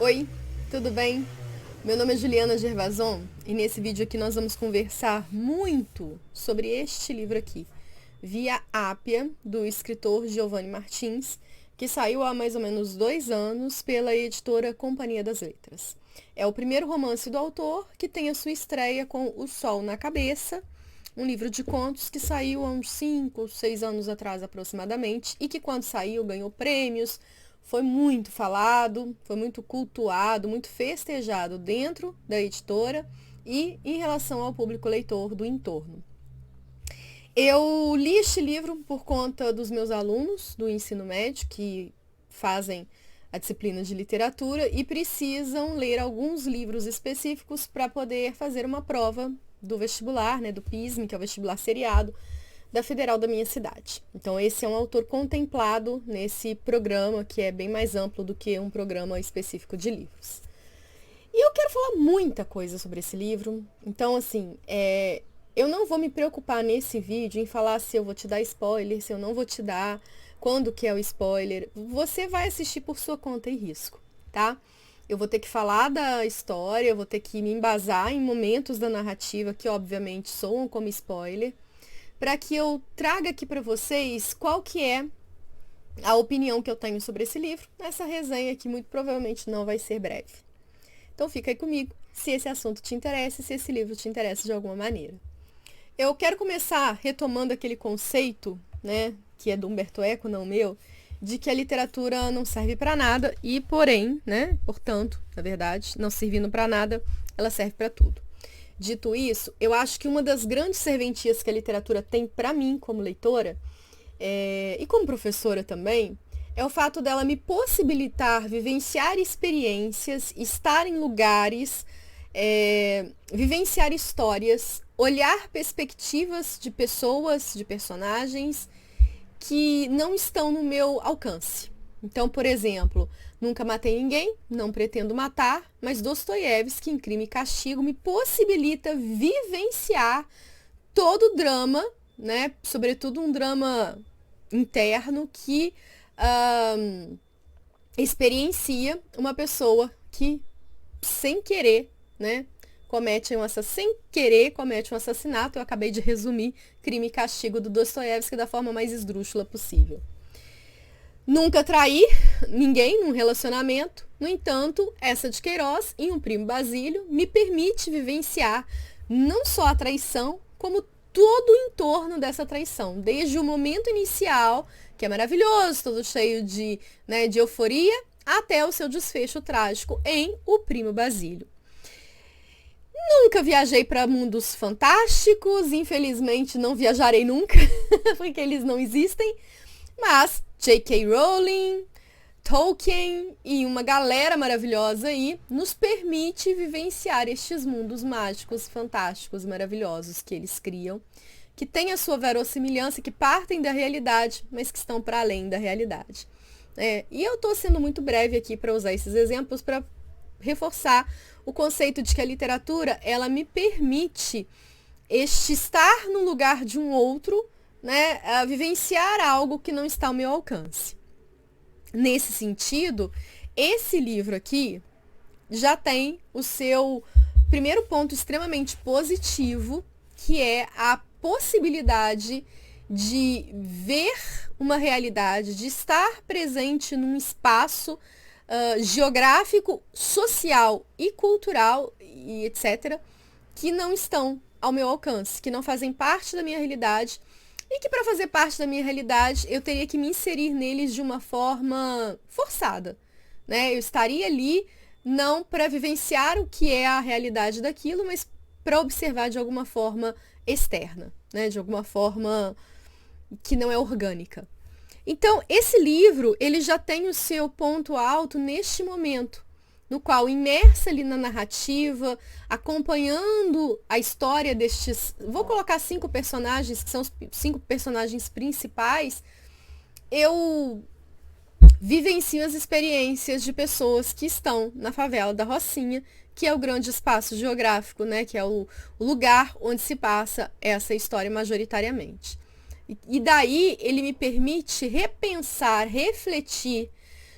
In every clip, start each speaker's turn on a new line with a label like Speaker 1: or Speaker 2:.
Speaker 1: Oi, tudo bem? Meu nome é Juliana Gervason e nesse vídeo aqui nós vamos conversar muito sobre este livro aqui, Via Ápia, do escritor Giovanni Martins, que saiu há mais ou menos 2 anos pela editora Companhia das Letras. É o primeiro romance do autor que tem a sua estreia com O Sol na Cabeça, um livro de contos que saiu há uns 5, 6 anos atrás aproximadamente e que quando saiu ganhou prêmios, foi muito falado, foi muito cultuado, muito festejado dentro da editora e em relação ao público leitor do entorno. Eu li este livro por conta dos meus alunos do ensino médio, que fazem a disciplina de literatura e precisam ler alguns livros específicos para poder fazer uma prova do vestibular, né, do PISM, que é o vestibular seriado, da Federal da minha cidade. Então, esse é um autor contemplado nesse programa, que é bem mais amplo do que um programa específico de livros. E eu quero falar muita coisa sobre esse livro. Então, assim, eu não vou me preocupar nesse vídeo em falar se eu vou te dar spoiler, se eu não vou te dar, quando que é o spoiler. Você vai assistir por sua conta e risco, tá? Eu vou ter que falar da história, eu vou ter que me embasar em momentos da narrativa que, obviamente, soam como spoiler, para que eu traga aqui para vocês qual que é a opinião que eu tenho sobre esse livro, nessa resenha que muito provavelmente não vai ser breve. Então fica aí comigo, se esse assunto te interessa, se esse livro te interessa de alguma maneira. Eu quero começar retomando aquele conceito, né, que é do Humberto Eco, não meu, de que a literatura não serve para nada e, porém, né, portanto, na verdade, não servindo para nada, ela serve para tudo. Dito isso, eu acho que uma das grandes serventias que a literatura tem para mim como leitora, e como professora também, é o fato dela me possibilitar vivenciar experiências, estar em lugares, vivenciar histórias, olhar perspectivas de pessoas, de personagens que não estão no meu alcance. Então, por exemplo, nunca matei ninguém, não pretendo matar, mas Dostoiévski, em Crime e Castigo, me possibilita vivenciar todo o drama, né? Sobretudo um drama interno que experiencia uma pessoa que, sem querer, né, comete um assassinato. Eu acabei de resumir Crime e Castigo do Dostoiévski da forma mais esdrúxula possível. Nunca traí ninguém num relacionamento, no entanto, essa de Queiroz, em Um Primo Basílio, me permite vivenciar não só a traição, como todo o entorno dessa traição, desde o momento inicial, que é maravilhoso, todo cheio de, né, de euforia, até o seu desfecho trágico em O Primo Basílio. Nunca viajei para mundos fantásticos, infelizmente não viajarei nunca, porque eles não existem, mas J.K. Rowling, Tolkien e uma galera maravilhosa aí nos permite vivenciar estes mundos mágicos, fantásticos, maravilhosos que eles criam, que têm a sua verossimilhança, que partem da realidade, mas que estão para além da realidade. E eu estou sendo muito breve aqui para usar esses exemplos para reforçar o conceito de que a literatura, ela me permite estar no lugar de um outro, né, a vivenciar algo que não está ao meu alcance. Nesse sentido, esse livro aqui já tem o seu primeiro ponto extremamente positivo, que é a possibilidade de ver uma realidade, de estar presente num espaço geográfico, social e cultural, e etc., que não estão ao meu alcance, que não fazem parte da minha realidade, e que para fazer parte da minha realidade eu teria que me inserir neles de uma forma forçada, né? Eu estaria ali não para vivenciar o que é a realidade daquilo, mas para observar de alguma forma externa, né? De alguma forma que não é orgânica. Então, esse livro, ele já tem o seu ponto alto neste momento, no qual, imersa ali na narrativa, acompanhando a história destes... Vou colocar 5 personagens, que são os 5 personagens principais. Eu vivencio as experiências de pessoas que estão na favela da Rocinha, que é o grande espaço geográfico, né? Que é o lugar onde se passa essa história majoritariamente. E daí ele me permite repensar, refletir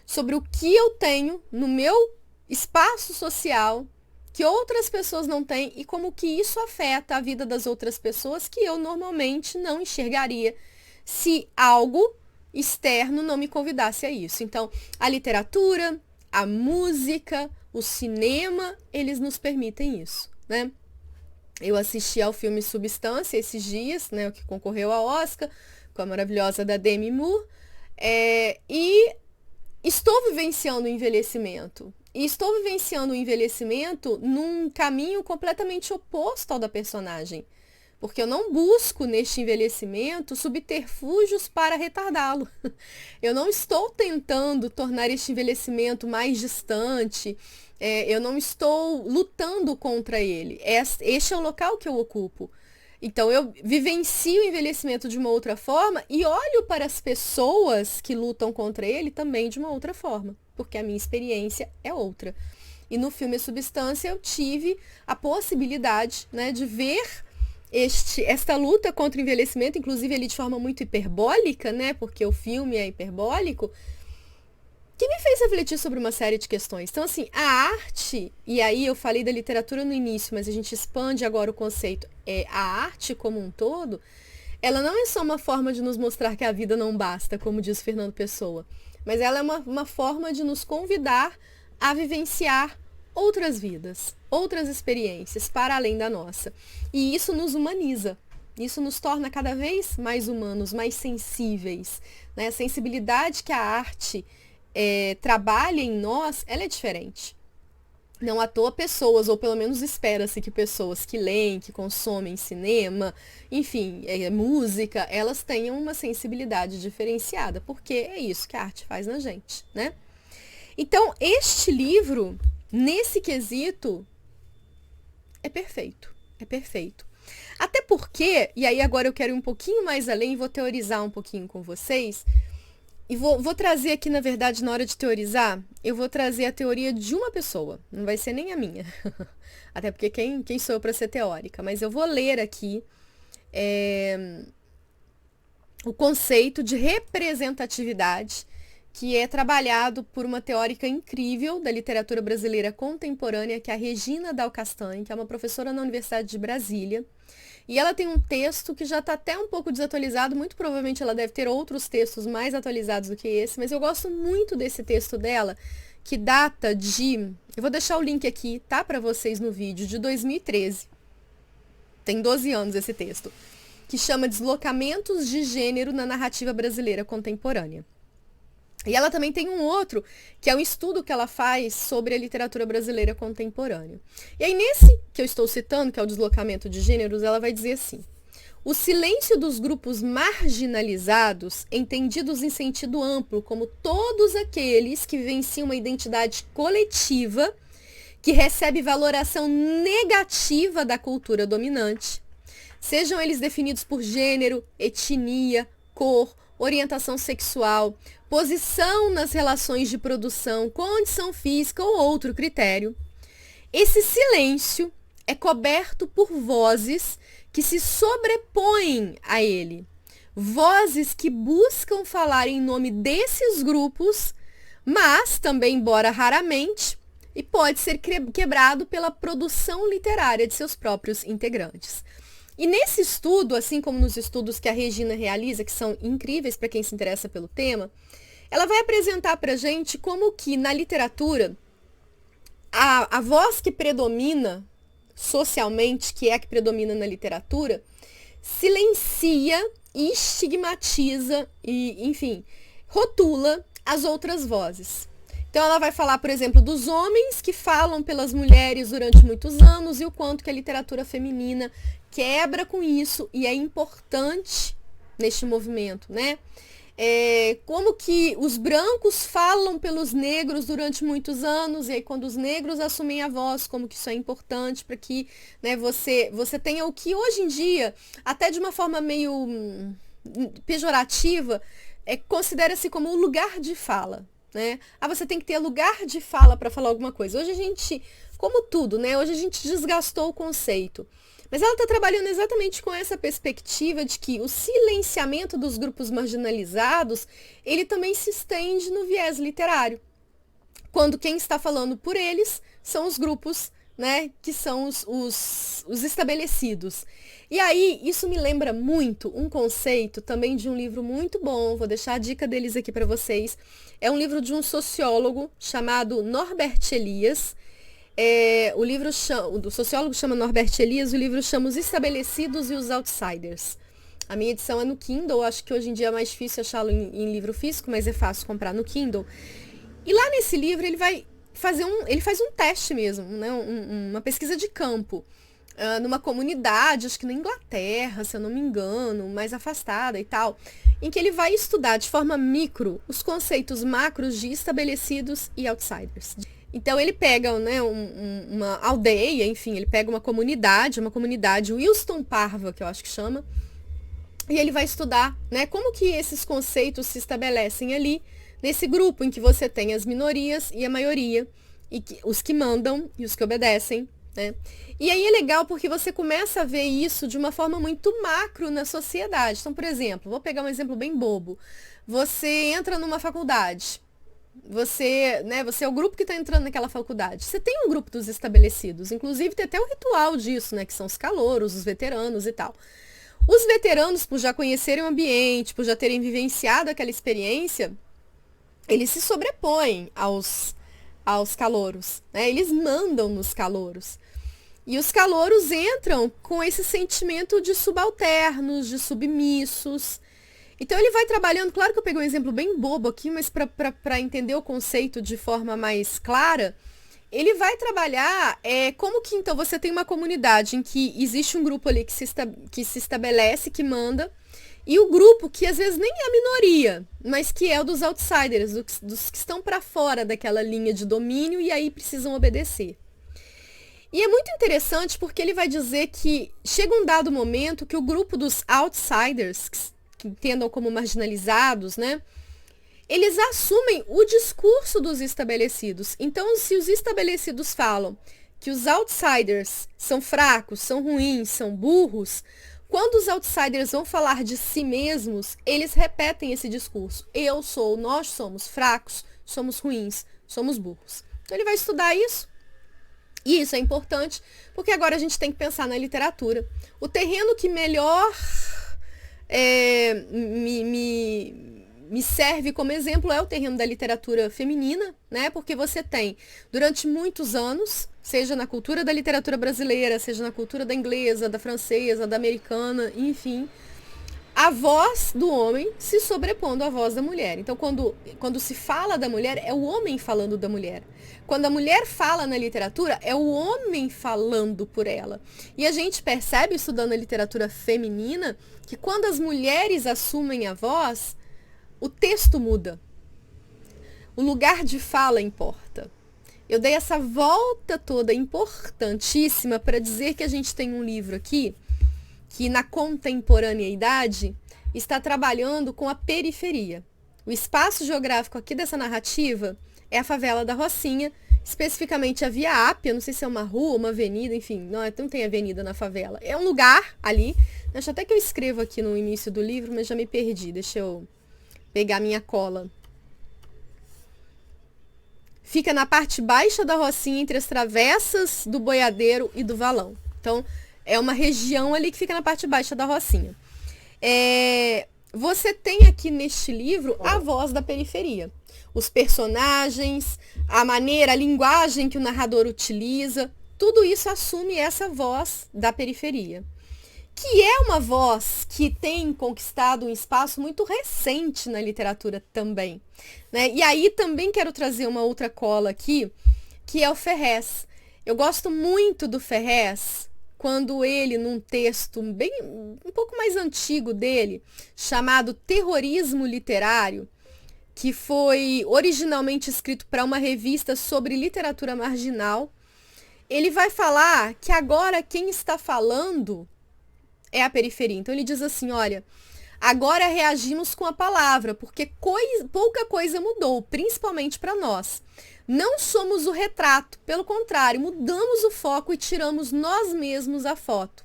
Speaker 1: sobre o que eu tenho no meu espaço social que outras pessoas não têm e como que isso afeta a vida das outras pessoas que eu normalmente não enxergaria se algo externo não me convidasse a isso. Então, a literatura, a música, o cinema, eles nos permitem isso, né? Eu assisti ao filme Substância esses dias, né, o que concorreu ao Oscar, com a maravilhosa da Demi Moore, e estou vivenciando o envelhecimento. E estou vivenciando o envelhecimento num caminho completamente oposto ao da personagem. Porque eu não busco neste envelhecimento subterfúgios para retardá-lo. Eu não estou tentando tornar este envelhecimento mais distante. Eu não estou lutando contra ele. Este é o local que eu ocupo. Então, eu vivencio o envelhecimento de uma outra forma e olho para as pessoas que lutam contra ele também de uma outra forma, porque a minha experiência é outra. E no filme Substância, eu tive a possibilidade, né, de ver esta luta contra o envelhecimento, inclusive ele de forma muito hiperbólica, né, porque o filme é hiperbólico, que me fez refletir sobre uma série de questões. Então, assim, a arte, e aí eu falei da literatura no início, mas a gente expande agora o conceito, a arte como um todo, ela não é só uma forma de nos mostrar que a vida não basta, como diz Fernando Pessoa, mas ela é uma forma de nos convidar a vivenciar outras vidas, outras experiências para além da nossa. E isso nos humaniza. Isso nos torna cada vez mais humanos, mais sensíveis, né? A sensibilidade que a arte trabalha em nós, ela é diferente. Não à toa pessoas, ou pelo menos espera-se que pessoas que leem, que consomem cinema, enfim, música, elas tenham uma sensibilidade diferenciada, porque é isso que a arte faz na gente, né? Então, este livro, nesse quesito, é perfeito. É perfeito. Até porque, e aí agora eu quero ir um pouquinho mais além e vou teorizar um pouquinho com vocês. E vou trazer aqui, na verdade, na hora de teorizar, eu vou trazer a teoria de uma pessoa. Não vai ser nem a minha. Até porque quem sou eu para ser teórica? Mas eu vou ler aqui o conceito de representatividade, que é trabalhado por uma teórica incrível da literatura brasileira contemporânea, que é a Regina Dal Castanho, que é uma professora na Universidade de Brasília. E ela tem um texto que já está até um pouco desatualizado, muito provavelmente ela deve ter outros textos mais atualizados do que esse, mas eu gosto muito desse texto dela, que data de... Eu vou deixar o link aqui, tá, para vocês no vídeo, de 2013. Tem 12 anos esse texto, que chama Deslocamentos de Gênero na Narrativa Brasileira Contemporânea. E ela também tem um outro, que é um estudo que ela faz sobre a literatura brasileira contemporânea. E aí, nesse que eu estou citando, que é o deslocamento de gêneros, ela vai dizer assim: o silêncio dos grupos marginalizados, entendidos em sentido amplo como todos aqueles que vivenciam uma identidade coletiva, que recebe valoração negativa da cultura dominante, sejam eles definidos por gênero, etnia, cor, orientação sexual, posição nas relações de produção, condição física ou outro critério. Esse silêncio é coberto por vozes que se sobrepõem a ele. Vozes que buscam falar em nome desses grupos, mas também, embora raramente, e pode ser quebrado pela produção literária de seus próprios integrantes. E nesse estudo, assim como nos estudos que a Regina realiza, que são incríveis para quem se interessa pelo tema, ela vai apresentar para a gente como que na literatura a voz que predomina socialmente, que é a que predomina na literatura, silencia e estigmatiza e, enfim, rotula as outras vozes. Então ela vai falar, por exemplo, dos homens que falam pelas mulheres durante muitos anos e o quanto que a literatura feminina quebra com isso e é importante neste movimento, né? Como que os brancos falam pelos negros durante muitos anos, e aí quando os negros assumem a voz, como que isso é importante para que, né, você tenha o que hoje em dia, até de uma forma meio pejorativa, considera-se como o lugar de fala, né? Você tem que ter lugar de fala para falar alguma coisa. Hoje a gente, como tudo, né? Hoje a gente desgastou o conceito. Mas ela está trabalhando exatamente com essa perspectiva de que o silenciamento dos grupos marginalizados, ele também se estende no viés literário. quando quem está falando por eles são os grupos, né, que são os estabelecidos. E aí, isso me lembra muito um conceito também de um livro muito bom, vou deixar a dica deles aqui para vocês. É um livro de um sociólogo chamado Norbert Elias. O sociólogo chama Norbert Elias, o livro chama Os Estabelecidos e os Outsiders. A minha edição é no Kindle, acho que hoje em dia é mais difícil achá-lo em livro físico, mas é fácil comprar no Kindle. E lá nesse livro ele faz um teste mesmo, né? Uma pesquisa de campo, numa comunidade, acho que na Inglaterra, se eu não me engano, mais afastada e tal, em que ele vai estudar de forma micro os conceitos macros de estabelecidos e outsiders. Então ele pega, né, uma aldeia, enfim, ele pega uma comunidade Wilston Parva, que eu acho que chama, e ele vai estudar, né, como que esses conceitos se estabelecem ali, nesse grupo em que você tem as minorias e a maioria, e os que mandam e os que obedecem, né? E aí é legal porque você começa a ver isso de uma forma muito macro na sociedade. Então, por exemplo, vou pegar um exemplo bem bobo. Você entra numa faculdade. Você é o grupo que está entrando naquela faculdade. Você tem um grupo dos estabelecidos. Inclusive, tem até um ritual disso, né? Que são os calouros, os veteranos e tal. Os veteranos, por já conhecerem o ambiente, por já terem vivenciado aquela experiência, eles se sobrepõem aos calouros, né? Eles mandam nos calouros. E os calouros entram com esse sentimento de subalternos, de submissos. Então ele vai trabalhando, claro que eu peguei um exemplo bem bobo aqui, mas para entender o conceito de forma mais clara, ele vai trabalhar como que então você tem uma comunidade em que existe um grupo ali que se estabelece, que manda, e o grupo que às vezes nem é a minoria, mas que é o dos outsiders, dos que estão para fora daquela linha de domínio e aí precisam obedecer. E é muito interessante porque ele vai dizer que chega um dado momento que o grupo dos outsiders, que entendam como marginalizados, né? Eles assumem o discurso dos estabelecidos. Então, se os estabelecidos falam que os outsiders são fracos, são ruins, são burros, quando os outsiders vão falar de si mesmos, eles repetem esse discurso. Nós somos fracos, somos ruins, somos burros. Então, ele vai estudar isso. E isso é importante, porque agora a gente tem que pensar na literatura. O terreno que melhor me serve como exemplo é o terreno da literatura feminina, né? Porque você tem, durante muitos anos, seja na cultura da literatura brasileira, seja na cultura da inglesa, da francesa, da americana, enfim, a voz do homem se sobrepondo à voz da mulher. Então, quando se fala da mulher, é o homem falando da mulher. Quando a mulher fala na literatura, é o homem falando por ela. E a gente percebe, estudando a literatura feminina, que quando as mulheres assumem a voz, o texto muda. O lugar de fala importa. Eu dei essa volta toda importantíssima para dizer que a gente tem um livro aqui que na contemporaneidade está trabalhando com a periferia. O espaço geográfico aqui dessa narrativa é a favela da Rocinha, especificamente a Via Ápia, não sei se é uma rua, uma avenida, enfim, não tem avenida na favela. É um lugar ali, acho até que eu escrevo aqui no início do livro, mas já me perdi, deixa eu pegar minha cola. Fica na parte baixa da Rocinha, entre as travessas do Boiadeiro e do Valão. Então, é uma região ali que fica na parte baixa da Rocinha. Você tem aqui neste livro a voz da periferia. Os personagens, a maneira, a linguagem que o narrador utiliza, tudo isso assume essa voz da periferia. Que é uma voz que tem conquistado um espaço muito recente na literatura também, né? E aí também quero trazer uma outra cola aqui, que é o Ferrez. Eu gosto muito do Ferrez, quando ele, num texto um pouco mais antigo dele, chamado Terrorismo Literário, que foi originalmente escrito para uma revista sobre literatura marginal, ele vai falar que agora quem está falando é a periferia. Então ele diz assim, olha, agora reagimos com a palavra, porque pouca coisa mudou, principalmente para nós. Não somos o retrato, pelo contrário, mudamos o foco e tiramos nós mesmos a foto.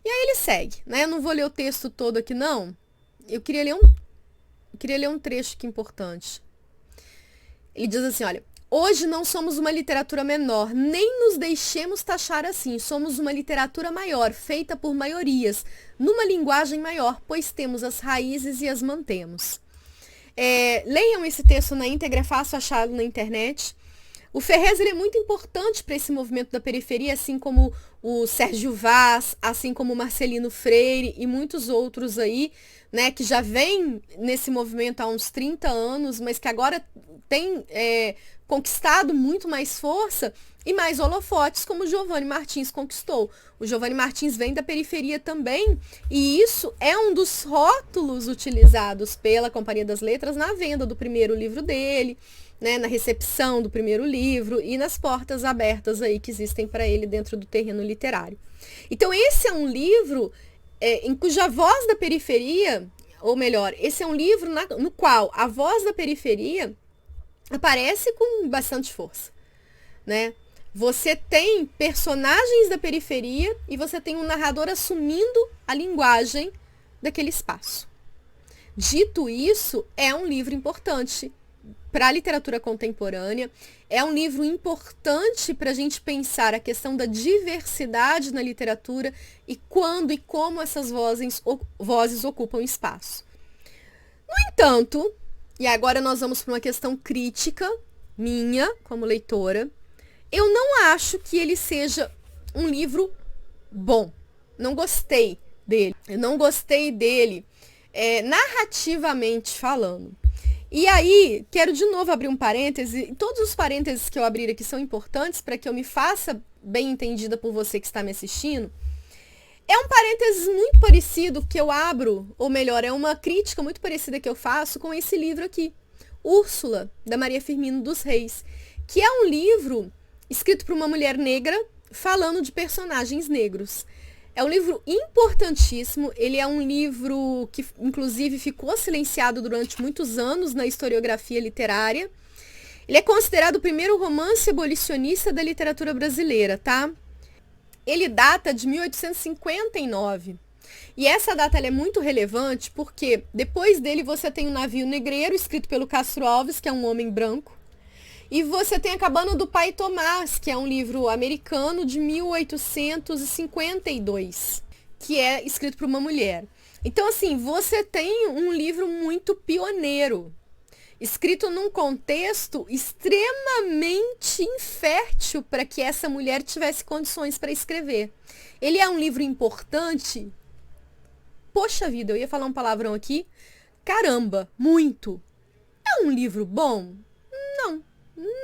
Speaker 1: E aí ele segue, né? Eu não vou ler o texto todo aqui, não. Eu queria ler um trecho que é importante. Ele diz assim, olha, Hoje não somos uma literatura menor, nem nos deixemos taxar assim. Somos uma literatura maior, feita por maiorias, numa linguagem maior, pois temos as raízes e as mantemos. Leiam esse texto na íntegra, é fácil achá-lo na internet. O Ferrez ele é muito importante para esse movimento da periferia, assim como o Sérgio Vaz, assim como o Marcelino Freire e muitos outros aí, né, que já vem nesse movimento há uns 30 anos, mas que agora tem conquistado muito mais força e mais holofotes, como o Giovanni Martins conquistou. O Giovanni Martins vem da periferia também, e isso é um dos rótulos utilizados pela Companhia das Letras na venda do primeiro livro dele, né, na recepção do primeiro livro e nas portas abertas aí que existem para ele dentro do terreno literário. Então esse é um livro em cuja voz da periferia, ou melhor, esse é um livro no qual a voz da periferia aparece com bastante força, né? Você tem personagens da periferia e você tem um narrador assumindo a linguagem daquele espaço. Dito isso, é um livro importante para a literatura contemporânea, é um livro importante para a gente pensar a questão da diversidade na literatura e quando e como essas vozes ocupam espaço. No entanto, e agora nós vamos para uma questão crítica minha como leitora, eu não acho que ele seja um livro bom. Não gostei dele. Eu não gostei dele narrativamente falando. E aí, quero de novo abrir um parêntese. Todos os parênteses que eu abrir aqui são importantes para que eu me faça bem entendida por você que está me assistindo. É um parênteses muito parecido que eu abro, ou melhor, é uma crítica muito parecida que eu faço com esse livro aqui, Úrsula, da Maria Firmino dos Reis, que é um livro escrito por uma mulher negra falando de personagens negros. É um livro importantíssimo, ele é um livro que, inclusive, ficou silenciado durante muitos anos na historiografia literária. Ele é considerado o primeiro romance abolicionista da literatura brasileira, tá? Ele data de 1859. E essa data ela é muito relevante porque depois dele você tem o Navio Negreiro, escrito pelo Castro Alves, que é um homem branco. E você tem A Cabana do Pai Tomás, que é um livro americano de 1852, que é escrito por uma mulher. Então, assim, você tem um livro muito pioneiro, escrito num contexto extremamente infértil para que essa mulher tivesse condições para escrever. Ele é um livro importante? Poxa vida, eu ia falar um palavrão aqui. Caramba, muito. É um livro bom?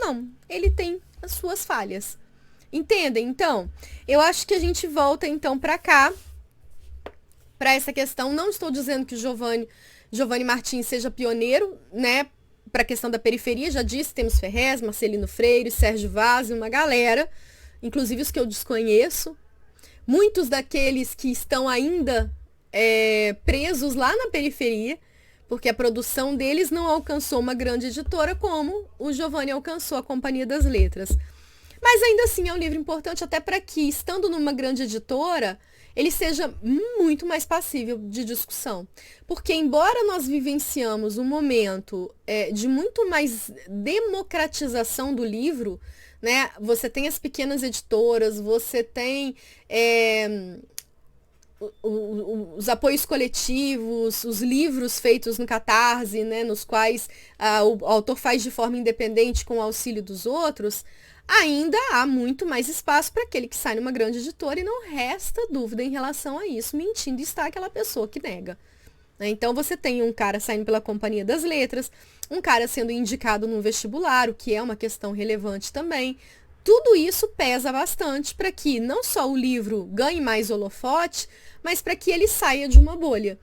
Speaker 1: Não, ele tem as suas falhas. Entendem? Então, eu acho que a gente volta então para cá, para essa questão. Não estou dizendo que o Giovanni Martins seja pioneiro, né, para a questão da periferia. Já disse, temos Ferrez, Marcelino Freire, Sérgio Vaz e uma galera, inclusive os que eu desconheço. Muitos daqueles que estão ainda presos lá na periferia, porque a produção deles não alcançou uma grande editora como o Giovanni alcançou a Companhia das Letras. Mas ainda assim é um livro importante até para que, estando numa grande editora, ele seja muito mais passível de discussão. Porque embora nós vivenciamos um momento de muito mais democratização do livro, né? Você tem as pequenas editoras, você tem os apoios coletivos, os livros feitos no Catarse, né, nos quais o autor faz de forma independente com o auxílio dos outros, ainda há muito mais espaço para aquele que sai numa grande editora e não resta dúvida em relação a isso. Mentindo está aquela pessoa que nega. Então você tem um cara saindo pela Companhia das Letras, um cara sendo indicado no vestibular, o que é uma questão relevante também. Tudo isso pesa bastante para que não só o livro ganhe mais holofote, mas para que ele saia de uma bolha.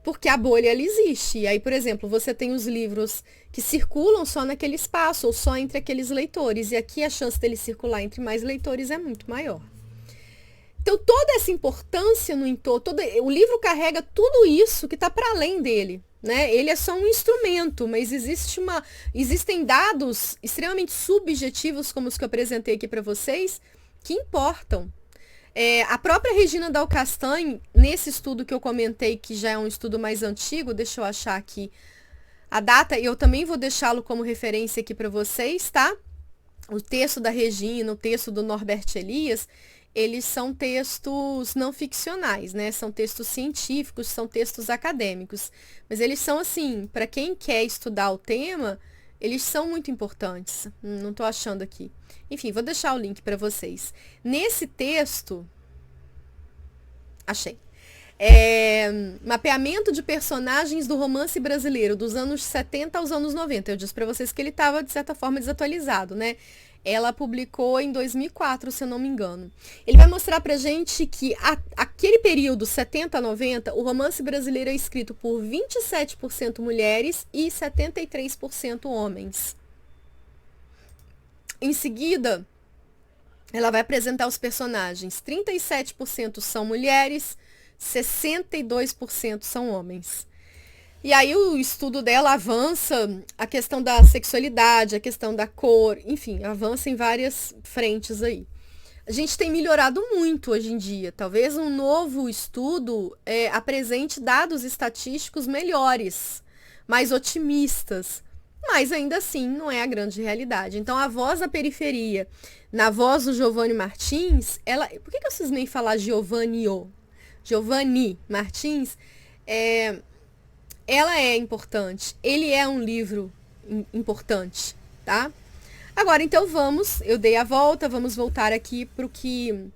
Speaker 1: Porque a bolha, ela existe. E aí, por exemplo, você tem os livros que circulam só naquele espaço, ou só entre aqueles leitores. E aqui a chance dele circular entre mais leitores é muito maior. Então, toda essa importância no entorno, o livro carrega tudo isso que está para além dele. Né? Ele é só um instrumento, mas existem dados extremamente subjetivos, como os que eu apresentei aqui para vocês, que importam. A própria Regina Dal Castanho, nesse estudo que eu comentei, que já é um estudo mais antigo, deixa eu achar aqui a data, eu também vou deixá-lo como referência aqui para vocês, tá? O texto da Regina, o texto do Norbert Elias, eles são textos não ficcionais, né? São textos científicos, são textos acadêmicos. Mas eles são, assim, para quem quer estudar o tema, eles são muito importantes. Não estou achando aqui. Enfim, vou deixar o link para vocês. Nesse texto, achei. Mapeamento de personagens do romance brasileiro, dos anos 70 aos anos 90. Eu disse para vocês que ele estava, de certa forma, desatualizado, né? Ela publicou em 2004, se eu não me engano. Ele vai mostrar pra gente que aquele período, 70 a 90, o romance brasileiro é escrito por 27% mulheres e 73% homens. Em seguida, ela vai apresentar os personagens. 37% são mulheres, 62% são homens. E aí o estudo dela avança a questão da sexualidade, a questão da cor, enfim, avança em várias frentes aí. A gente tem melhorado muito hoje em dia. Talvez um novo estudo apresente dados estatísticos melhores, mais otimistas, mas ainda assim não é a grande realidade. Então a Voz da Periferia, na voz do Giovanni Martins, ela... Por que eu cismei falar Giovanni Martins? Ela é importante. Ele é um livro importante, tá? Agora, então eu dei a volta, vamos voltar aqui para o que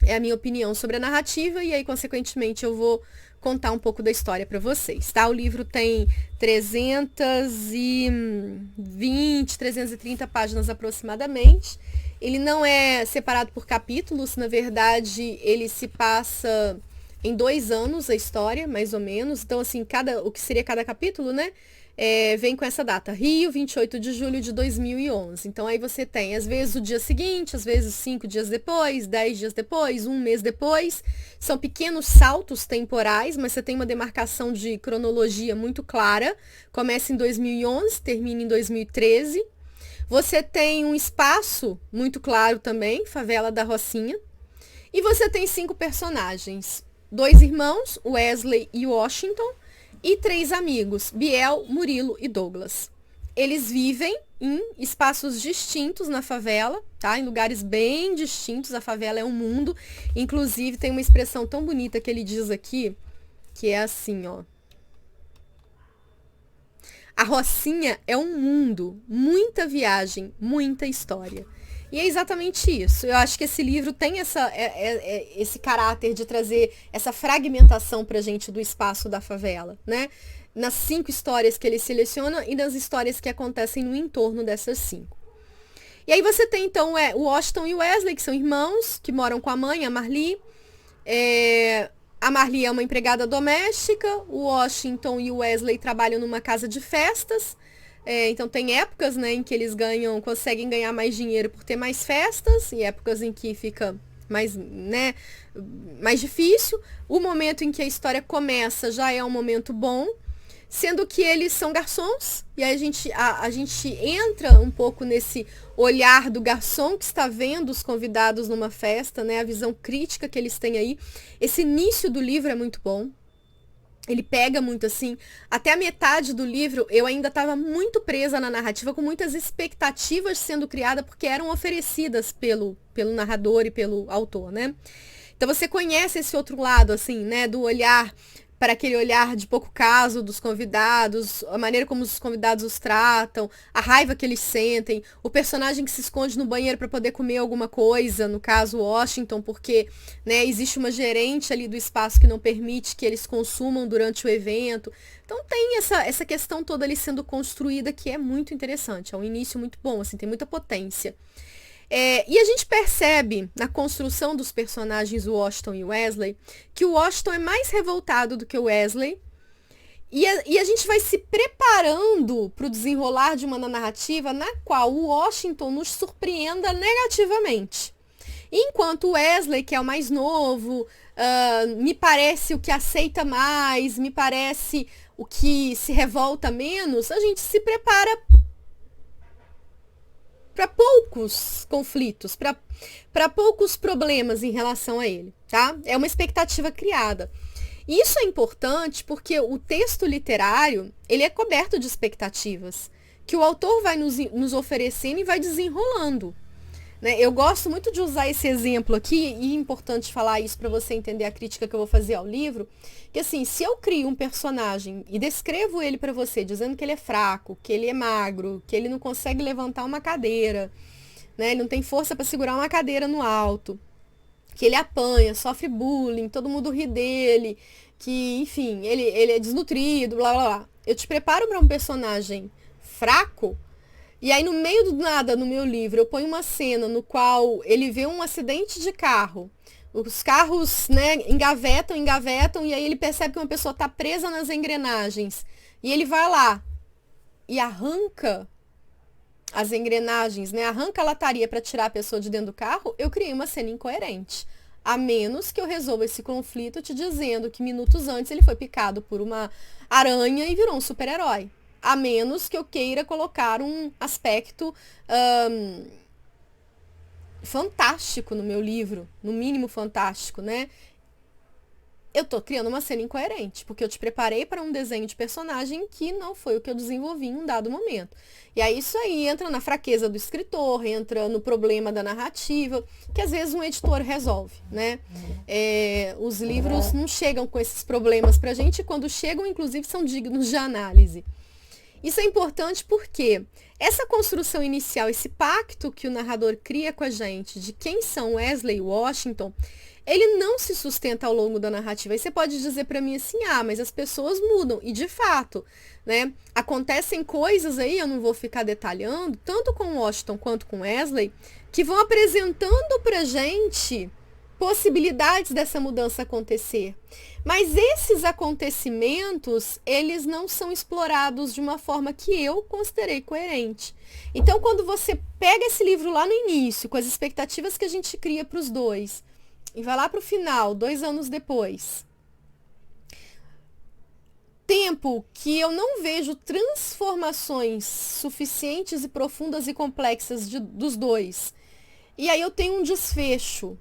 Speaker 1: é a minha opinião sobre a narrativa e aí, consequentemente, eu vou contar um pouco da história para vocês, tá? O livro tem 320, 330 páginas aproximadamente. Ele não é separado por capítulos, na verdade, ele se passa em 2 anos a história, mais ou menos. Então, assim, o que seria cada capítulo, né? Vem com essa data, Rio, 28 de julho de 2011. Então, aí você tem, às vezes, o dia seguinte, às vezes 5 dias depois, 10 dias depois, 1 mês depois. São pequenos saltos temporais, mas você tem uma demarcação de cronologia muito clara. Começa em 2011, termina em 2013. Você tem um espaço muito claro também, Favela da Rocinha. E você tem 5 personagens. 2 irmãos, Wesley e Washington, e 3 amigos, Biel, Murilo e Douglas. Eles vivem em espaços distintos na favela, tá? Em lugares bem distintos. A favela é um mundo. Inclusive, tem uma expressão tão bonita que ele diz aqui, que é assim, ó. A Rocinha é um mundo, muita viagem, muita história. E é exatamente isso. Eu acho que esse livro tem esse caráter de trazer essa fragmentação pra gente do espaço da favela, né? Nas 5 histórias que ele seleciona e nas histórias que acontecem no entorno dessas 5. E aí você tem, então, o Washington e o Wesley, que são irmãos, que moram com a mãe, a Marli. A Marli é uma empregada doméstica, o Washington e o Wesley trabalham numa casa de festas. Então tem épocas, né, em que eles conseguem ganhar mais dinheiro por ter mais festas, e épocas em que fica mais, né, mais difícil. O momento em que a história começa já é um momento bom, sendo que eles são garçons, e aí a gente entra um pouco nesse olhar do garçom que está vendo os convidados numa festa, né, a visão crítica que eles têm aí. Esse início do livro é muito bom. Ele pega muito assim, até a metade do livro eu ainda estava muito presa na narrativa, com muitas expectativas sendo criadas, porque eram oferecidas pelo narrador e pelo autor, né? Então você conhece esse outro lado, assim, né, do olhar para aquele olhar de pouco caso dos convidados, a maneira como os convidados os tratam, a raiva que eles sentem, o personagem que se esconde no banheiro para poder comer alguma coisa, no caso Washington, porque, né, existe uma gerente ali do espaço que não permite que eles consumam durante o evento. Então tem essa questão toda ali sendo construída, que é muito interessante, é um início muito bom, assim, tem muita potência. E a gente percebe na construção dos personagens Washington e Wesley que o Washington é mais revoltado do que o Wesley. E a gente vai se preparando para o desenrolar de uma narrativa na qual o Washington nos surpreenda negativamente. Enquanto o Wesley, que é o mais novo, me parece o que aceita mais, me parece o que se revolta menos, a gente se prepara para poucos conflitos, para poucos problemas em relação a ele, tá? É uma expectativa criada. Isso é importante porque o texto literário, ele é coberto de expectativas, que o autor vai nos oferecendo e vai desenrolando. Né? Eu gosto muito de usar esse exemplo aqui, e é importante falar isso para você entender a crítica que eu vou fazer ao livro, que assim, se eu crio um personagem e descrevo ele para você, dizendo que ele é fraco, que ele é magro, que ele não consegue levantar uma cadeira, né? Ele não tem força para segurar uma cadeira no alto, que ele apanha, sofre bullying, todo mundo ri dele, que, enfim, ele é desnutrido, blá blá blá. Eu te preparo para um personagem fraco, e aí no meio do nada, no meu livro, eu ponho uma cena no qual ele vê um acidente de carro. Os carros, né, engavetam, e aí ele percebe que uma pessoa está presa nas engrenagens. E ele vai lá e arranca as engrenagens, né? Arranca a lataria para tirar a pessoa de dentro do carro. Eu criei uma cena incoerente. A menos que eu resolva esse conflito te dizendo que minutos antes ele foi picado por uma aranha e virou um super-herói. A menos que eu queira colocar um aspecto fantástico no meu livro, no mínimo fantástico, né? Eu tô criando uma cena incoerente, porque eu te preparei para um desenho de personagem que não foi o que eu desenvolvi em um dado momento. E aí isso aí entra na fraqueza do escritor, entra no problema da narrativa, que às vezes um editor resolve, né? Os livros não chegam com esses problemas pra gente, e quando chegam, inclusive, são dignos de análise. Isso é importante porque essa construção inicial, esse pacto que o narrador cria com a gente de quem são Wesley e Washington, ele não se sustenta ao longo da narrativa. Aí você pode dizer para mim assim, mas as pessoas mudam. E de fato, né, acontecem coisas aí, eu não vou ficar detalhando, tanto com Washington quanto com Wesley, que vão apresentando pra gente possibilidades dessa mudança acontecer. Mas esses acontecimentos, eles não são explorados de uma forma que eu considerei coerente. Então, quando você pega esse livro lá no início, com as expectativas que a gente cria para os dois, e vai lá para o final, 2 anos depois, tempo que eu não vejo transformações suficientes e profundas e complexas dos dois, e aí eu tenho um desfecho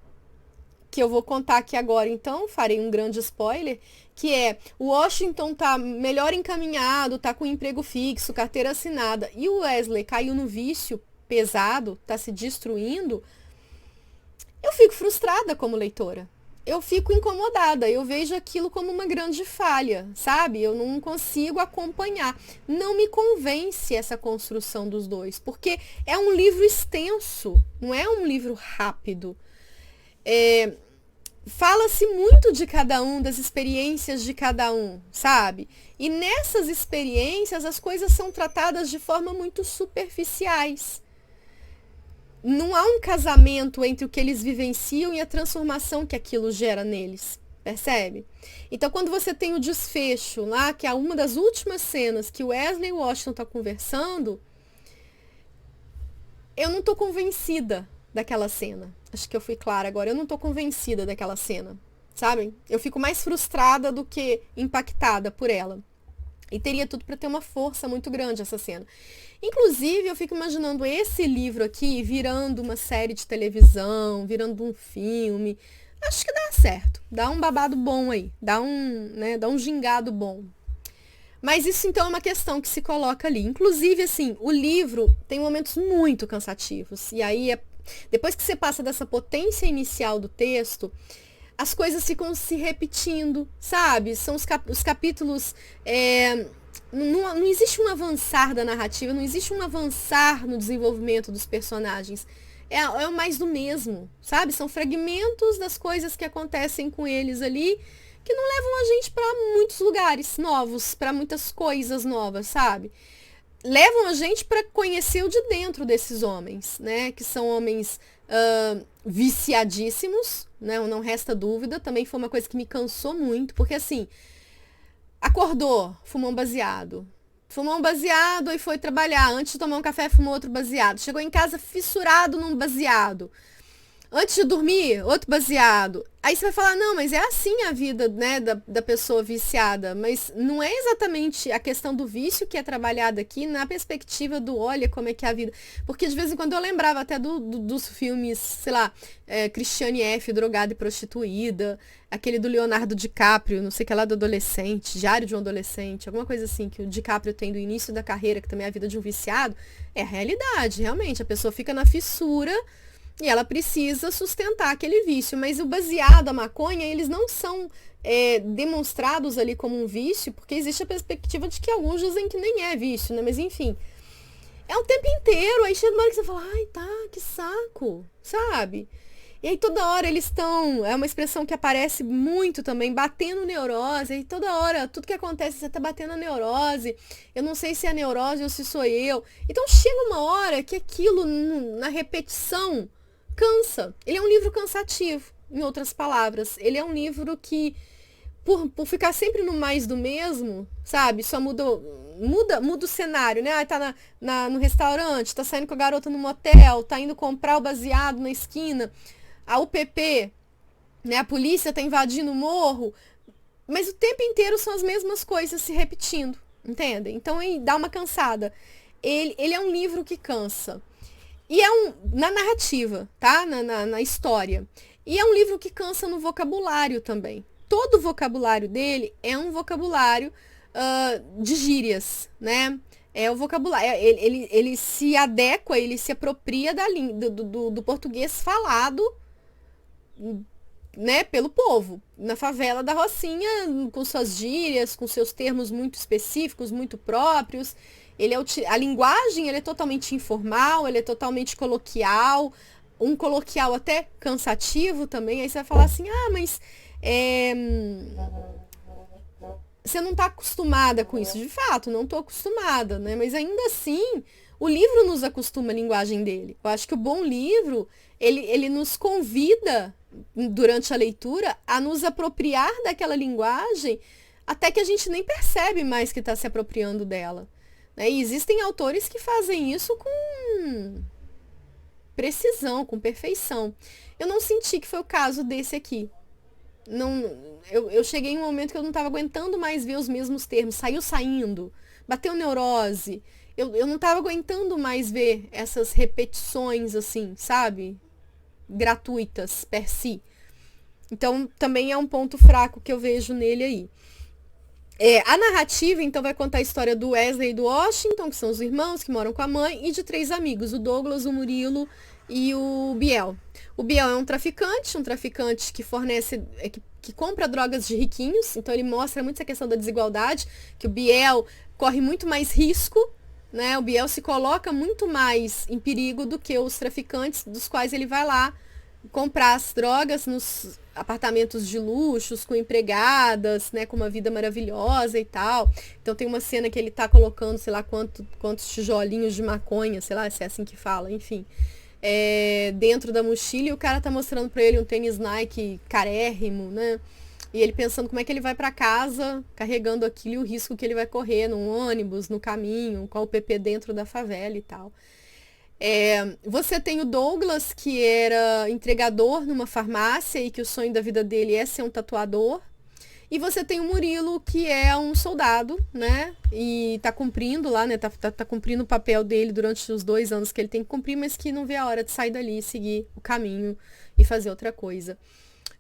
Speaker 1: que eu vou contar aqui agora, então, farei um grande spoiler, que é, o Washington tá melhor encaminhado, tá com emprego fixo, carteira assinada, e o Wesley caiu no vício pesado, tá se destruindo, eu fico frustrada como leitora. Eu fico incomodada, eu vejo aquilo como uma grande falha, sabe? Eu não consigo acompanhar. Não me convence essa construção dos dois, porque é um livro extenso, não é um livro rápido. Fala-se muito de cada um, das experiências de cada um, sabe? E nessas experiências as coisas são tratadas de forma muito superficiais. Não há um casamento entre o que eles vivenciam e a transformação que aquilo gera neles, percebe? Então, quando você tem o desfecho lá, que é uma das últimas cenas que o Wesley e o Washington estão conversando, eu não estou convencida daquela cena. Acho que eu fui clara agora. Eu não estou convencida daquela cena, sabe? Eu fico mais frustrada do que impactada por ela. E teria tudo para ter uma força muito grande essa cena. Inclusive, eu fico imaginando esse livro aqui virando uma série de televisão, virando um filme. Acho que dá certo. Dá um babado bom aí. Dá um gingado bom. Mas isso, então, é uma questão que se coloca ali. Inclusive, assim, o livro tem momentos muito cansativos. E aí, depois que você passa dessa potência inicial do texto, as coisas ficam se repetindo, sabe? São os capítulos... Não existe um avançar da narrativa, não existe um avançar no desenvolvimento dos personagens. É o mais do mesmo, sabe? São fragmentos das coisas que acontecem com eles ali, que não levam a gente para muitos lugares novos, para muitas coisas novas, sabe? Levam a gente para conhecer o de dentro desses homens, né? Que são homens viciadíssimos, né? Não resta dúvida. Também foi uma coisa que me cansou muito, porque assim, acordou, fumou um baseado. Fumou um baseado e foi trabalhar. Antes de tomar um café, fumou outro baseado. Chegou em casa fissurado num baseado. Antes de dormir, outro baseado. Aí você vai falar, não, mas é assim a vida, né, da pessoa viciada. Mas não é exatamente a questão do vício que é trabalhada aqui na perspectiva do olha como é que é a vida. Porque de vez em quando eu lembrava até dos filmes, sei lá, Christiane F., Drogada e Prostituída, aquele do Leonardo DiCaprio, não sei o que lá do adolescente, Diário de um Adolescente, alguma coisa assim, que o DiCaprio tem do início da carreira, que também é a vida de um viciado. É a realidade, realmente. A pessoa fica na fissura. E ela precisa sustentar aquele vício. Mas o baseado, a maconha, eles não são demonstrados ali como um vício, porque existe a perspectiva de que alguns dizem que nem é vício, né? Mas enfim, é o tempo inteiro. Aí chega uma hora que você fala, ai, tá, que saco, sabe? E aí toda hora eles estão, é uma expressão que aparece muito também, batendo neurose. E toda hora, tudo que acontece, você tá batendo a neurose. Eu não sei se é a neurose ou se sou eu. Então chega uma hora que aquilo, na repetição, cansa. Ele é um livro cansativo, em outras palavras. Ele é um livro que, por ficar sempre no mais do mesmo, sabe? Só muda o cenário, né? Ah, tá no restaurante, tá saindo com a garota no motel, tá indo comprar o baseado na esquina. A UPP, né? A polícia tá invadindo o morro. Mas o tempo inteiro são as mesmas coisas se repetindo, entende? Então aí dá uma cansada. Ele é um livro que cansa. E na narrativa, tá? Na história. E é um livro que cansa no vocabulário também. Todo o vocabulário dele é um vocabulário de gírias, né? É o vocabulário. Ele se adequa, ele se apropria do português falado, né, pelo povo. Na favela da Rocinha, com suas gírias, com seus termos muito específicos, muito próprios. A linguagem ele é totalmente informal, ele é totalmente coloquial, um coloquial até cansativo também. Aí você vai falar assim, mas você não está acostumada com isso. De fato, não estou acostumada, né? Mas ainda assim, o livro nos acostuma à linguagem dele. Eu acho que o bom livro, ele nos convida, durante a leitura, a nos apropriar daquela linguagem, até que a gente nem percebe mais que está se apropriando dela. E existem autores que fazem isso com precisão, com perfeição. Eu não senti que foi o caso desse aqui. Eu cheguei em um momento que eu não estava aguentando mais ver os mesmos termos. Saindo, bateu neurose. Eu não estava aguentando mais ver essas repetições, assim, sabe? Gratuitas, per si. Então, também é um ponto fraco que eu vejo nele aí. A narrativa, então, vai contar a história do Wesley e do Washington, que são os irmãos que moram com a mãe, e de 3 amigos, o Douglas, o Murilo e o Biel. O Biel é um traficante que fornece, que compra drogas de riquinhos, então ele mostra muito essa questão da desigualdade, que o Biel corre muito mais risco, né? O Biel se coloca muito mais em perigo do que os traficantes, dos quais ele vai lá comprar as drogas nos apartamentos de luxos, com empregadas, né, com uma vida maravilhosa e tal. Então tem uma cena que ele tá colocando, sei lá, quantos tijolinhos de maconha, sei lá, se é assim que fala, enfim, dentro da mochila, e o cara tá mostrando pra ele um tênis Nike carérrimo, né? E ele pensando como é que ele vai para casa carregando aquilo e o risco que ele vai correr num ônibus, no caminho, com o PP dentro da favela e tal. Você tem o Douglas, que era entregador numa farmácia e que o sonho da vida dele é ser um tatuador. E você tem o Murilo, que é um soldado, né? E tá cumprindo lá, né? Tá cumprindo o papel dele durante os 2 anos que ele tem que cumprir, mas que não vê a hora de sair dali e seguir o caminho e fazer outra coisa.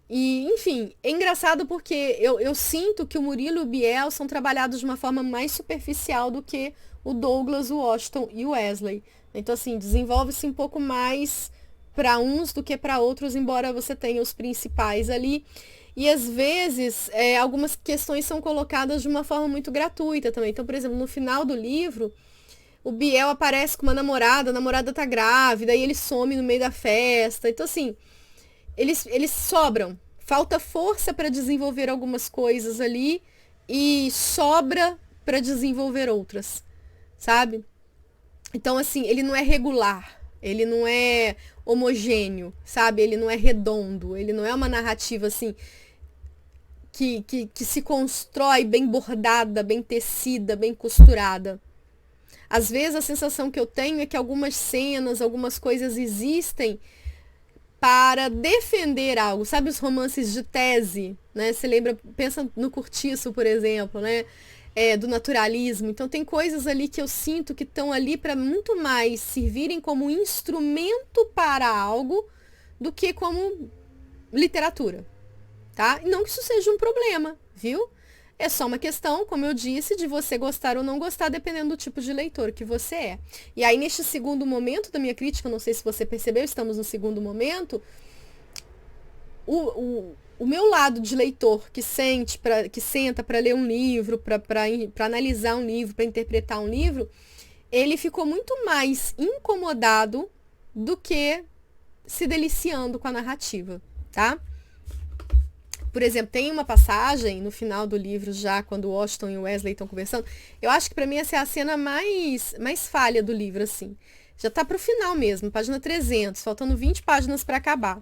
Speaker 1: E, enfim, é engraçado porque eu sinto que o Murilo e o Biel são trabalhados de uma forma mais superficial do que o Douglas, o Washington e o Wesley. Então, assim, desenvolve-se um pouco mais para uns do que para outros, embora você tenha os principais ali. E, às vezes, algumas questões são colocadas de uma forma muito gratuita também. Então, por exemplo, no final do livro, o Biel aparece com uma namorada, a namorada tá grávida, e ele some no meio da festa. Então, assim, eles sobram. Falta força para desenvolver algumas coisas ali e sobra para desenvolver outras, sabe? Então, assim, ele não é regular, ele não é homogêneo, sabe? Ele não é redondo, ele não é uma narrativa, assim, que se constrói bem bordada, bem tecida, bem costurada. Às vezes, a sensação que eu tenho é que algumas cenas, algumas coisas existem para defender algo. Sabe os romances de tese, né? Você lembra, pensa no Curtiço, por exemplo, né? Do naturalismo. Então tem coisas ali que eu sinto que estão ali para muito mais servirem como instrumento para algo do que como literatura, tá? E não que isso seja um problema, viu? É só uma questão, como eu disse, de você gostar ou não gostar, dependendo do tipo de leitor que você é. E aí, neste segundo momento da minha crítica, não sei se você percebeu, estamos no segundo momento, o meu lado de leitor que senta para ler um livro, para analisar um livro, para interpretar um livro, ele ficou muito mais incomodado do que se deliciando com a narrativa, tá? Por exemplo, tem uma passagem no final do livro, já quando o Washington e o Wesley estão conversando. Eu acho que para mim essa é a cena mais falha do livro, assim. Já tá pro final mesmo, página 300, faltando 20 páginas para acabar.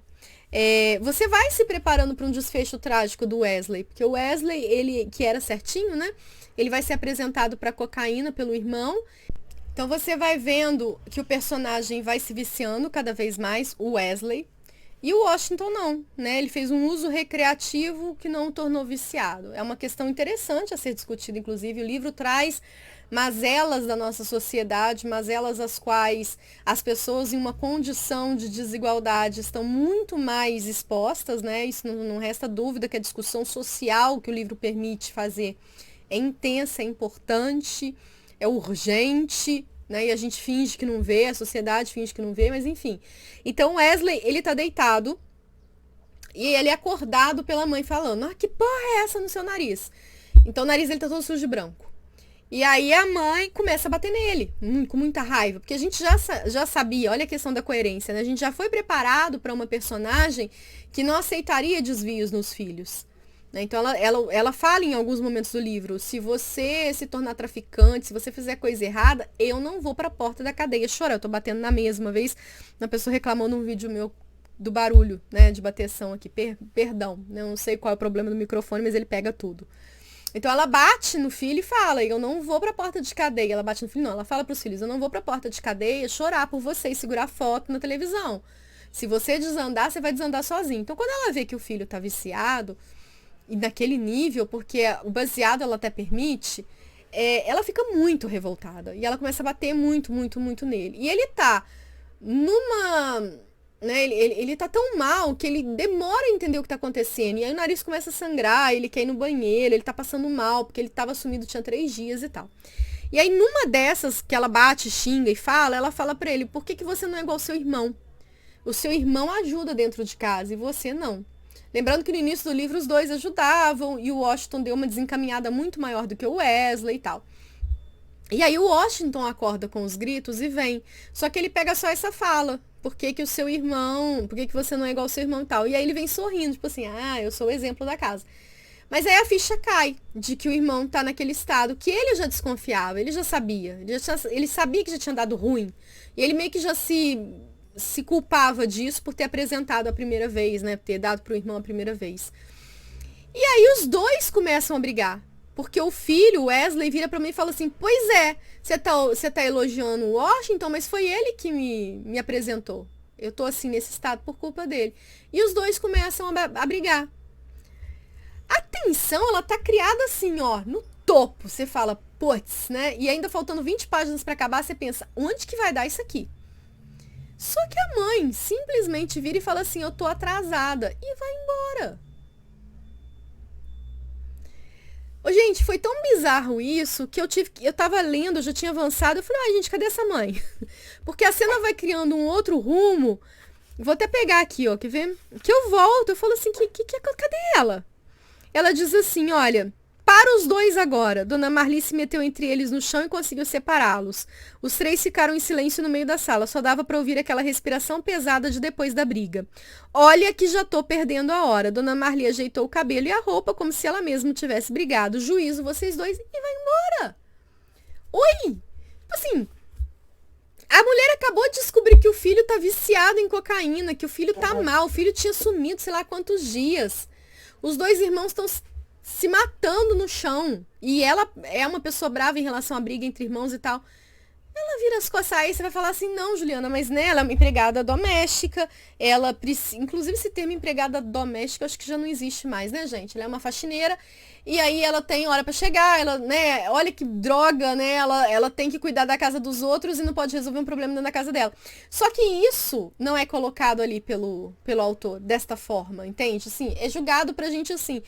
Speaker 1: Você vai se preparando para um desfecho trágico do Wesley, porque o Wesley, ele que era certinho, né? Ele vai ser apresentado para cocaína pelo irmão. Então você vai vendo que o personagem vai se viciando cada vez mais, o Wesley. E o Washington não, né? Ele fez um uso recreativo que não o tornou viciado. É uma questão interessante a ser discutida, inclusive. O livro traz mazelas da nossa sociedade, mazelas às quais as pessoas em uma condição de desigualdade estão muito mais expostas, né? Isso não resta dúvida que a discussão social que o livro permite fazer é intensa, é importante, é urgente, né? E a gente finge que não vê, a sociedade finge que não vê, mas enfim. Então Wesley, ele tá deitado e ele é acordado pela mãe falando: que porra é essa no seu nariz? Então o nariz ele tá todo sujo de branco. E aí a mãe começa a bater nele, com muita raiva, porque a gente já sabia, olha a questão da coerência, né? A gente já foi preparado para uma personagem que não aceitaria desvios nos filhos. Então ela fala em alguns momentos do livro: se você se tornar traficante, se você fizer coisa errada, eu não vou para a porta da cadeia chorar. Eu tô batendo na mesma vez, uma pessoa reclamou num vídeo meu do barulho, né, de bateção aqui, perdão, né, não sei qual é o problema do microfone, mas ele pega tudo. Então ela bate no filho e fala: eu não vou para a porta de cadeia. Ela bate no filho, não, ela fala para os filhos: eu não vou para a porta de cadeia chorar por você e segurar foto na televisão. Se você desandar, você vai desandar sozinho. Então quando ela vê que o filho tá viciado, e naquele nível, porque o baseado ela até permite, ela fica muito revoltada. E ela começa a bater muito, muito, muito nele. E ele tá numa... Né, ele tá tão mal que ele demora a entender o que tá acontecendo. E aí o nariz começa a sangrar, ele quer ir no banheiro, ele tá passando mal, porque ele tava sumido, tinha 3 dias e tal. E aí numa dessas que ela bate, xinga e fala, ela fala pra ele: por que você não é igual ao seu irmão? O seu irmão ajuda dentro de casa e você não. Lembrando que no início do livro os dois ajudavam e o Washington deu uma desencaminhada muito maior do que o Wesley e tal. E aí o Washington acorda com os gritos e vem. Só que ele pega só essa fala: por que o seu irmão, por que você não é igual ao seu irmão e tal. E aí ele vem sorrindo, tipo assim: eu sou o exemplo da casa. Mas aí a ficha cai de que o irmão tá naquele estado que ele já desconfiava, ele já sabia. Ele sabia que já tinha dado ruim. E ele meio que já se culpava disso por ter apresentado a primeira vez, né? Ter dado pro irmão a primeira vez. E aí os dois começam a brigar. Porque o filho, Wesley, vira pra mim e fala assim: pois é, você tá elogiando o Washington, mas foi ele que me apresentou. Eu tô assim nesse estado por culpa dele. E os dois começam a brigar. A tensão, ela tá criada assim, ó, no topo. Você fala: putz, né? E ainda faltando 20 páginas pra acabar, você pensa: onde que vai dar isso aqui? Só que a mãe simplesmente vira e fala assim: eu tô atrasada, e vai embora. Ô, gente, foi tão bizarro isso que eu tava lendo, eu já tinha avançado, eu falei: gente, cadê essa mãe? Porque a cena vai criando um outro rumo. Vou até pegar aqui, ó, quer ver? Que eu volto, eu falo assim: cadê ela? Ela diz assim: olha, para os dois agora. Dona Marli se meteu entre eles no chão e conseguiu separá-los. Os 3 ficaram em silêncio no meio da sala. Só dava para ouvir aquela respiração pesada de depois da briga. Olha que já tô perdendo a hora. Dona Marli ajeitou o cabelo e a roupa como se ela mesma tivesse brigado. Juízo, vocês dois, e vai embora. Oi! Tipo assim, a mulher acabou de descobrir que o filho tá viciado em cocaína, que o filho tá mal, o filho tinha sumido sei lá quantos dias. Os 2 irmãos estão se matando no chão. E ela é uma pessoa brava em relação à briga entre irmãos e tal. ela vira as costas, aí você vai falar assim, não, Juliana, mas né, ela é uma empregada doméstica, ela precisa, inclusive esse termo empregada doméstica, acho que já não existe mais, né, gente? Ela é uma faxineira, e aí ela tem hora pra chegar, ela, né, olha que droga, né, ela tem que cuidar da casa dos outros e não pode resolver um problema dentro da casa dela. Só que isso não é colocado ali pelo autor, desta forma, entende? Assim, é julgado pra gente assim,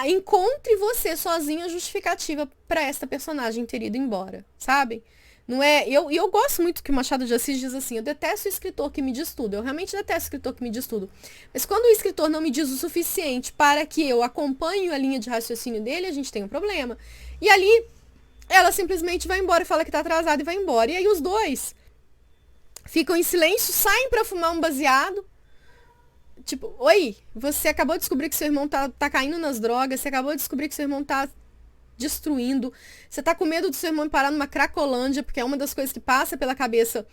Speaker 1: encontre você sozinha a justificativa pra esta personagem ter ido embora, sabe? Não é, eu gosto muito que o Machado de Assis diz assim, eu detesto o escritor que me diz tudo, eu realmente detesto o escritor que me diz tudo. Mas quando o escritor não me diz o suficiente para que eu acompanhe a linha de raciocínio dele, a gente tem um problema. E ali, ela simplesmente vai embora, fala que tá atrasada e vai embora. E aí os dois ficam em silêncio, saem pra fumar um baseado. Tipo, oi, você acabou de descobrir que seu irmão tá caindo nas drogas, você acabou de descobrir que seu irmão tá destruindo. Você tá com medo do seu irmão parar numa Cracolândia, porque é uma das coisas que passa pela cabeça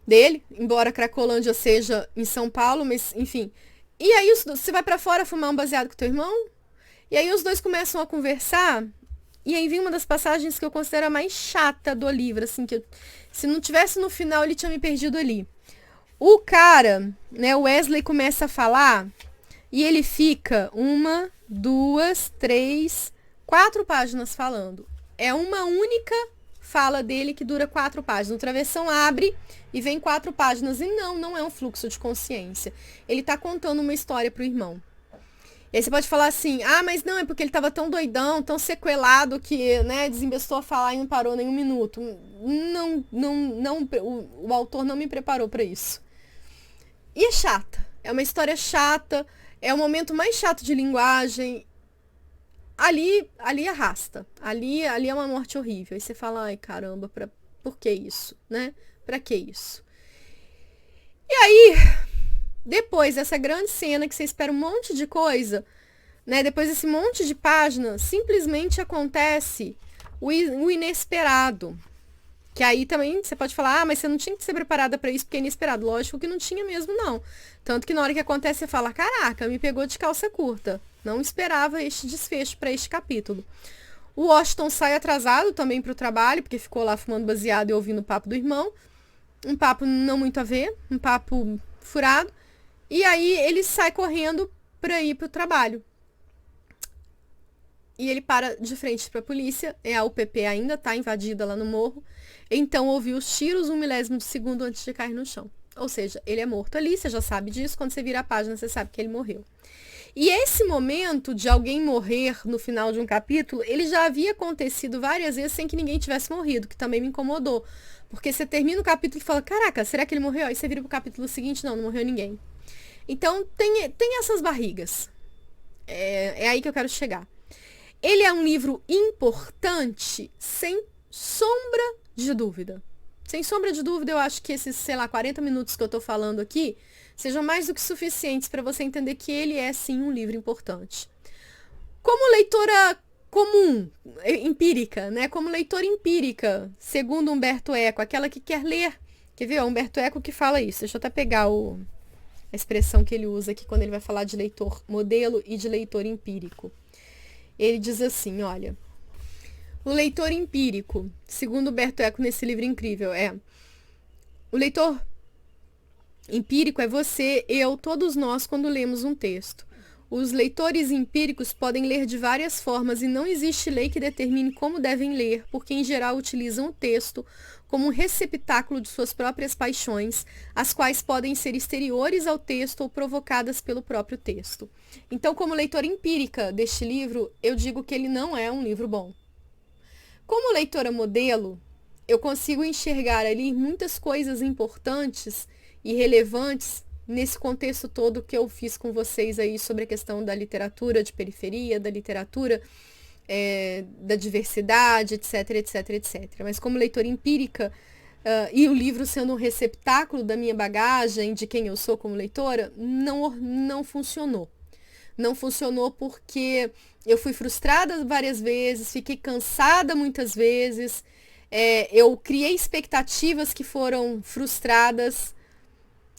Speaker 1: dele, embora a Cracolândia seja em São Paulo, mas enfim. E aí você vai para fora fumar um baseado com teu irmão? E aí os dois começam a conversar, e aí vem uma das passagens que eu considero a mais chata do livro, assim, que se não tivesse no final ele tinha me perdido ali. O cara, né, o Wesley começa a falar e ele fica 1, 2, 3, 4 páginas falando. É uma única fala dele que dura 4 páginas. O travessão abre e vem 4 páginas. E não é um fluxo de consciência. Ele está contando uma história pro irmão. E aí você pode falar assim, mas não, é porque ele estava tão doidão, tão sequelado que, né, desembestou a falar e não parou nem um minuto. Não, o autor não me preparou para isso. E é chata. É uma história chata, é o momento mais chato de linguagem. Ali arrasta. Ali é uma morte horrível. Aí você fala, ai caramba, por que isso, né? Pra que isso? E aí, depois dessa grande cena que você espera um monte de coisa, né? Depois desse monte de páginas, simplesmente acontece o inesperado. Que aí também você pode falar, mas você não tinha que ser preparada para isso porque é inesperado. Lógico que não tinha mesmo, não. Tanto que na hora que acontece, você fala, caraca, me pegou de calça curta. Não esperava este desfecho para este capítulo. O Washington sai atrasado também para o trabalho, porque ficou lá fumando baseado e ouvindo o papo do irmão. Um papo não muito a ver, um papo furado. E aí ele sai correndo para ir para o trabalho. E ele para de frente para a polícia, a UPP ainda está invadida lá no morro. Então ouviu os tiros 1 milésimo de segundo antes de cair no chão. Ou seja, ele é morto ali, você já sabe disso. Quando você vira a página, você sabe que ele morreu. E esse momento de alguém morrer no final de um capítulo, ele já havia acontecido várias vezes sem que ninguém tivesse morrido, que também me incomodou. Porque você termina o capítulo e fala, caraca, será que ele morreu? Aí você vira pro capítulo seguinte, não morreu ninguém. Então tem essas barrigas. É aí que eu quero chegar. Ele é um livro importante, sem sombra de dúvida. Sem sombra de dúvida, eu acho que esses, 40 minutos que eu tô falando aqui sejam mais do que suficientes para você entender que ele é, sim, um livro importante. Como leitora comum, empírica, né? Como leitora empírica, segundo Humberto Eco, aquela que quer ler. Quer ver? Humberto Eco que fala isso. Deixa eu até pegar a expressão que ele usa aqui quando ele vai falar de leitor modelo e de leitor empírico. Ele diz assim, olha, o leitor empírico, segundo Humberto Eco nesse livro incrível, o leitor empírico é você, eu, todos nós quando lemos um texto. Os leitores empíricos podem ler de várias formas e não existe lei que determine como devem ler, porque em geral utilizam o texto como um receptáculo de suas próprias paixões, as quais podem ser exteriores ao texto ou provocadas pelo próprio texto. Então, como leitora empírica deste livro, eu digo que ele não é um livro bom. Como leitora modelo, eu consigo enxergar ali muitas coisas importantes e relevantes nesse contexto todo que eu fiz com vocês aí sobre a questão da literatura de periferia, da literatura da diversidade, etc, etc, etc. Mas como leitora empírica, e o livro sendo um receptáculo da minha bagagem, de quem eu sou como leitora, não funcionou. Não funcionou porque eu fui frustrada várias vezes, fiquei cansada muitas vezes, eu criei expectativas que foram frustradas,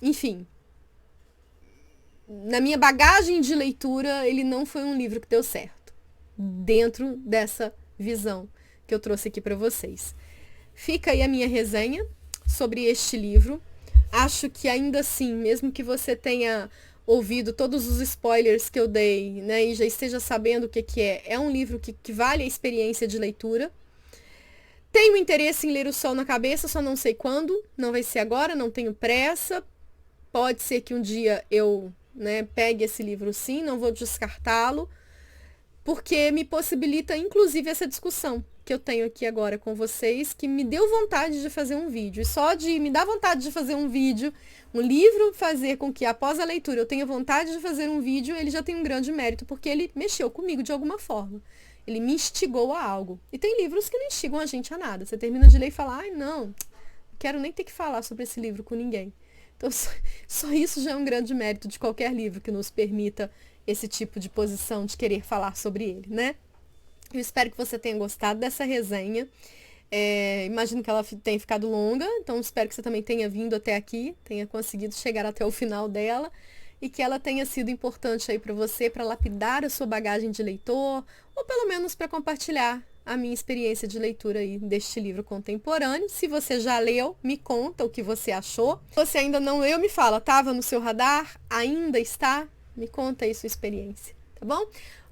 Speaker 1: enfim. Na minha bagagem de leitura, ele não foi um livro que deu certo, dentro dessa visão que eu trouxe aqui para vocês. fica aí a minha resenha sobre este livro. Acho que ainda assim, mesmo que você tenha ouvido todos os spoilers que eu dei, né, e já esteja sabendo o que é um livro que vale a experiência de leitura. Tenho interesse em ler O Sol na Cabeça, só não sei quando, não vai ser agora, não tenho pressa. Pode ser que um dia eu, né, pegue esse livro sim, não vou descartá-lo, porque me possibilita inclusive essa discussão que eu tenho aqui agora com vocês, que me deu vontade de fazer um vídeo. E só de me dar vontade de fazer um vídeo, um livro fazer com que após a leitura eu tenha vontade de fazer um vídeo, ele já tem um grande mérito, porque ele mexeu comigo de alguma forma. Ele me instigou a algo. E tem livros que não instigam a gente a nada. Você termina de ler e fala, ai não quero nem ter que falar sobre esse livro com ninguém. Então só isso já é um grande mérito de qualquer livro que nos permita esse tipo de posição de querer falar sobre ele, né? Eu espero que você tenha gostado dessa resenha. Imagino que ela tenha ficado longa, então espero que você também tenha vindo até aqui, tenha conseguido chegar até o final dela e que ela tenha sido importante aí para você, para lapidar a sua bagagem de leitor, ou pelo menos para compartilhar a minha experiência de leitura aí deste livro contemporâneo. Se você já leu, me conta o que você achou. Se você ainda não leu, me fala, estava no seu radar? Ainda está? Me conta aí sua experiência, tá bom?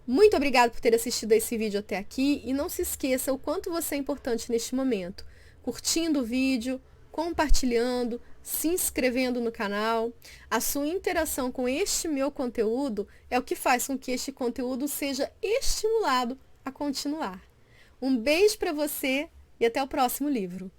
Speaker 1: Muito obrigada por ter assistido a esse vídeo até aqui e não se esqueça o quanto você é importante neste momento, curtindo o vídeo, compartilhando, se inscrevendo no canal. A sua interação com este meu conteúdo é o que faz com que este conteúdo seja estimulado a continuar. Um beijo para você e até o próximo livro.